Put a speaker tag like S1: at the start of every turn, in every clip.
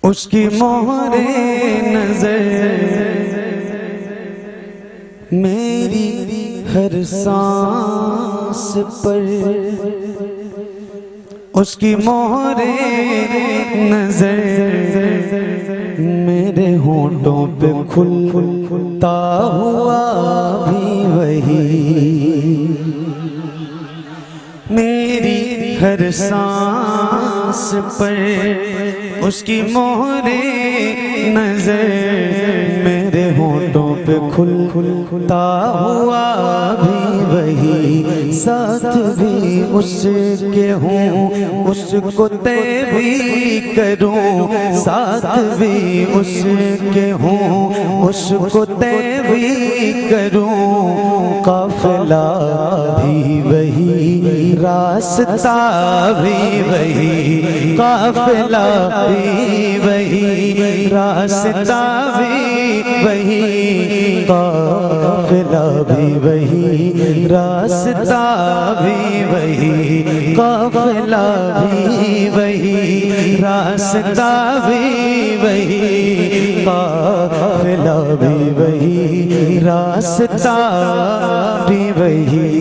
S1: اس کی مہر نظر میری ہر سانس پر، اس کی مہر نظر میرے ہونٹوں پہ کھلتا ہوا بھی وہی، میری ہر سانس پر اس کی مہر نظر میرے ہونٹوں پہ کھلتا ہوا بھی وہی، ساتھ بھی اس کے ہوں اس کو طے بھی کروں، ساتھ بھی اس کے ہوں اس کو طے بھی کروں، قافلہ بھی وہی راستہ بھی وہی، قافلہ بھی وہی راستہ بھی وہی، قافلہ بھی وہی راستہ بھی وہی، قافلہ بھی وہی راستہ بھی وہی، قافلہ بھی وہی راستہ بھی وہی،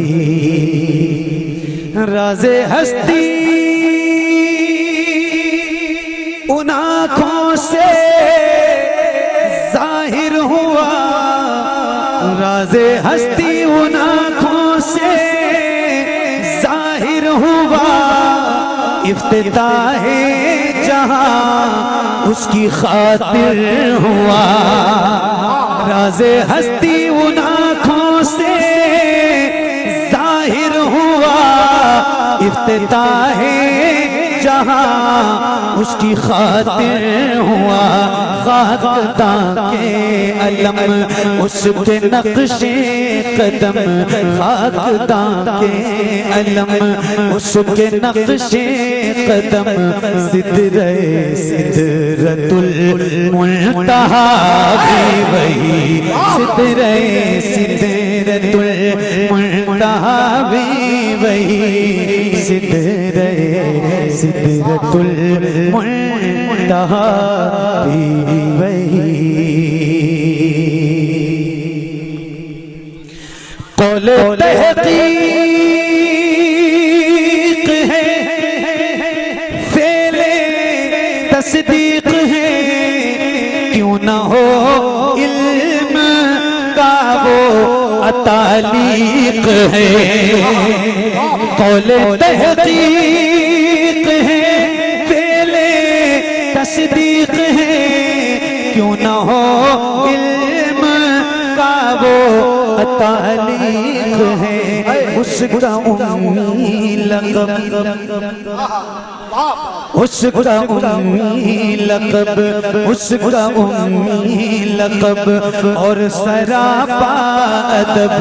S1: راز ہستی ان آنکھوں سے ظاہر ہوا، راز ہستی ان آنکھوں سے ظاہر ہوا، افتتاح جہاں اس کی خاطر ہوا، راز ہستی ان آنکھوں سے ظاہر ہوا، افتتاح جہاں اس کی خاطر ہوا، خاکداں کے علم اس کے نقش قدم، خاکداں کے علم اس کے نقش قدم، سدرہ سدرۃ المنتہا بھی وہی، سدرہ سدرۃ المنتہا بھی وہی، سدرہ سدرۃ المنتہا بھی وہی، قول تحقیق ہے، فعل تصدیق ہے، کیوں نہ ہو علم کا وہ تعلیق ہے، قول تحقیق ہے، فعل تصدیق ہے، کیوں نہ ہو علم کا وہ تعلیق ہے، اس کا امی لقب، اس کا امی لقب، اس کا امی لقب اور سراپا ادب،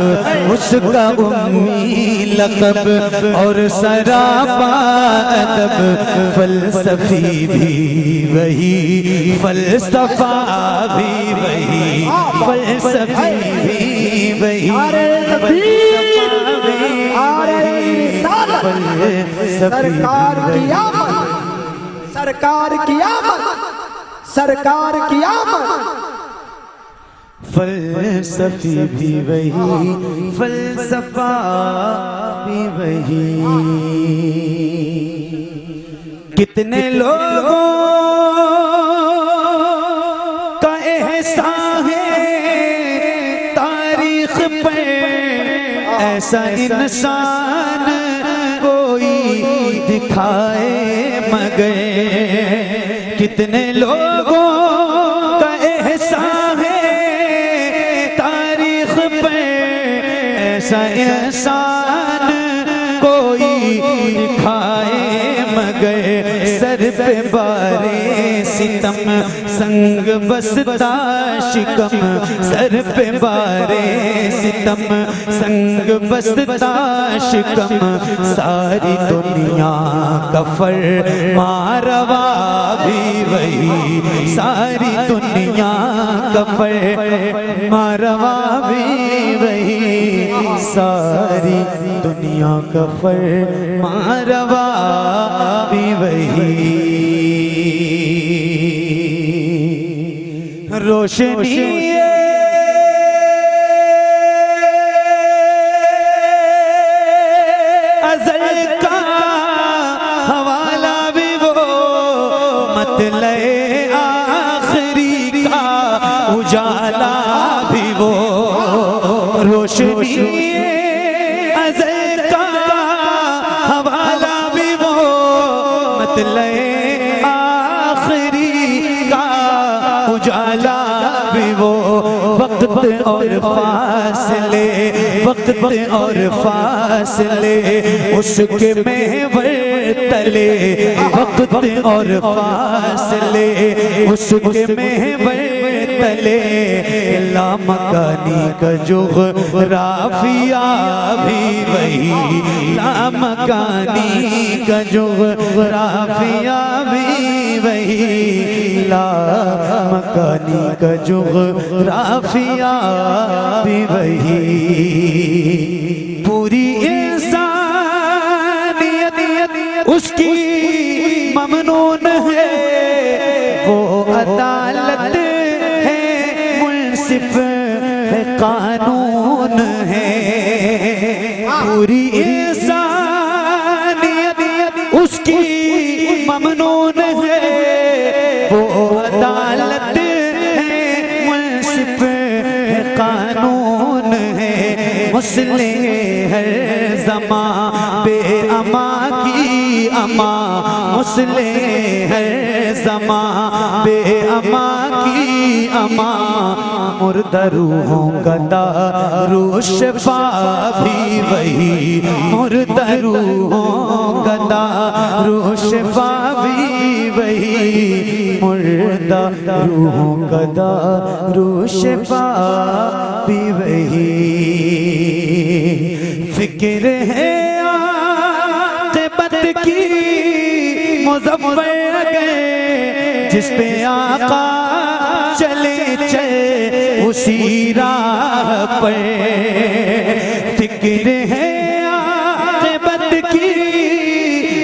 S1: اس کا امی لقب اور سراپا ادب، فلسفی بھی وہی، فلسفہ بھی وہی، فلسفی بھی وہی،
S2: سرکار کی آمد، سرکار کی آمد، سرکار کی آمد،
S1: فلسفی بھی وہی، فلسفہ بھی وہی، کتنے لوگوں کا احسان ہے تاریخ پر، ایسا انسان کوئی دکھائے مگر، کتنے لوگوں کا احسان ہے تاریخ پر، ایسا انسان کوئی دکھائے مگر، سر پہ بارے ستم سنگ بستا شکم، سر پہ بارے ستم سنگ بستا شکم، ساری دنیا کا فرمانروا بھی وہی، ساری دنیا کا فرمانروا بھی وہی، ساری دنیا کا فرمانروا بھی وہی، روشنی ازل کا حوالہ بھی وہ، مطلع آخری کا اجالا بھی وہ، روشنی ازل کا حوالہ بھی وہ، مطلع آخری کا اجالا بھی وہ، وقت اور فاصلے، وقت اور فاصلے اس کے محور تلے، وقت اور فاصلے اس کے محور تلے، لامکانی کا جغرافیہ بھی وہی، لامکانی کا جغرافیہ بھی وہی، لامکانی کا جغرافیہ بھی وہی، پوری انسانیت اس کی ممنون ہے، وہ عدالت ہے، منصف ہے، قانون ہے، پوری انسانیت اس کی ممنون ہے، وہ عدالت ہے، منصف ہے، قانون ہے، مصلح ہر زمان بے اما کی اما، مصلح ہر زمان بے اما کی اما، مردہ روحوں کا دارو شفا بھی وہی، مردہ روحوں کا دارو شفا بھی وہی، مردہ روحوں کا دارو شفا بھی وہی، فکر ہے عاقبت کی مظفر گئے، جس پہ آقا چلے اسی راہ پر، فکر ہے عاقبت کی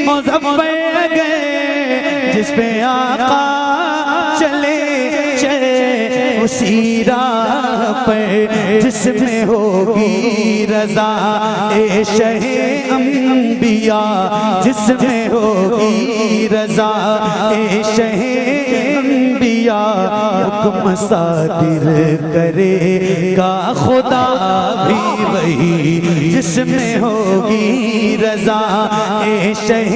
S1: مظفر گئے، جس پہ آقا چلے اسی راہ پر، جس میں ہوگی رضا اے شہ انبیاء، جس میں ہوگی رضا اے شہ انبیاء، حکم صادر کرے گا خدا بھی وہی، جس میں ہوگی رضا اے شہ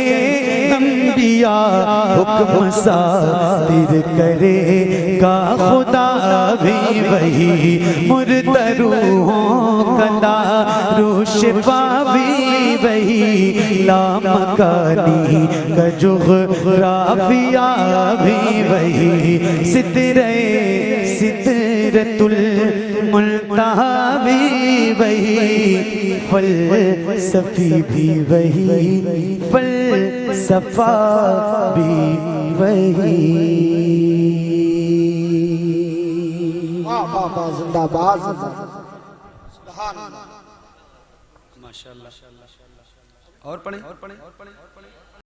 S1: انبیاء، حکم صادر کرے گا خدا بھی وہی، مردہ روحوں کا دارو شفا بھی وہی، لامکانی کا جغرافیہ بھی وہی، سدرۃ المنتہی بھی وہی، فلسفی بھی وہی، فلسفہ بھی وہی۔
S2: بابا زندہ باد، سبحان اللہ،
S3: ماشاءاللہ، اور پڑھیں